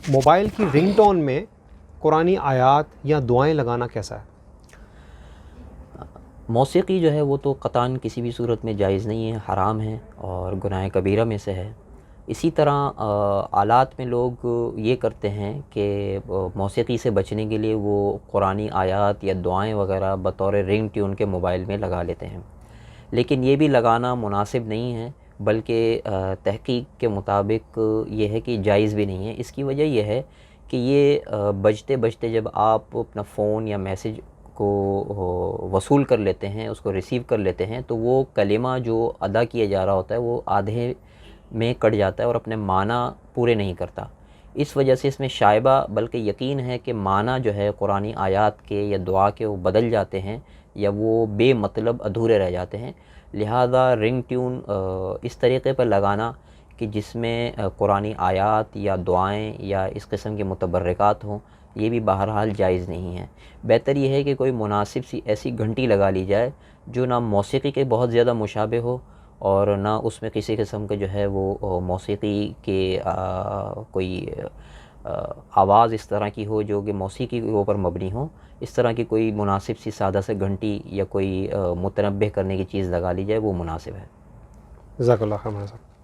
Mobile کی رنگ tone میں قرآنی آیات یا دعائیں لگانا کیسا ہے؟ موسیقی جو ہے وہ تو قطعاً کسی بھی صورت میں جائز نہیں ہے، حرام ہے اور گناہ کبیرہ میں سے ہے۔ اسی طرح آلات میں لوگ یہ کرتے ہیں کہ موسیقی سے بچنے کے لیے وہ قرآنی آیات یا دعائیں وغیرہ بطور رنگ ٹیون کے موبائل میں لگا لیتے ہیں، لیکن یہ بھی لگانا مناسب نہیں ہے، بلکہ تحقیق کے مطابق یہ ہے کہ جائز بھی نہیں ہے۔ اس کی وجہ یہ ہے کہ یہ بجتے بجتے جب آپ اپنا فون یا میسیج کو وصول کر لیتے ہیں، اس کو ریسیو کر لیتے ہیں، تو وہ کلمہ جو ادا کیا جا رہا ہوتا ہے وہ آدھے میں کٹ جاتا ہے اور اپنے معنی پورے نہیں کرتا۔ اس وجہ سے اس میں شائبہ بلکہ یقین ہے کہ معنی جو ہے قرآنی آیات کے یا دعا کے وہ بدل جاتے ہیں یا وہ بے مطلب ادھورے رہ جاتے ہیں۔ لہذا رنگ ٹیون اس طریقے پر لگانا کہ جس میں قرآنی آیات یا دعائیں یا اس قسم کے متبرکات ہوں، یہ بھی بہرحال جائز نہیں ہے۔ بہتر یہ ہے کہ کوئی مناسب سی ایسی گھنٹی لگا لی جائے جو نہ موسیقی کے بہت زیادہ مشابہ ہو اور نہ اس میں کسی قسم کے جو ہے وہ موسیقی کے کوئی آواز اس طرح کی ہو جو کہ موسیقی کے اوپر مبنی ہو۔ اس طرح کی کوئی مناسب سی سادہ سے گھنٹی یا کوئی متنبہ کرنے کی چیز لگا لی جائے، وہ مناسب ہے۔ جزاک اللہ خیر صاحب۔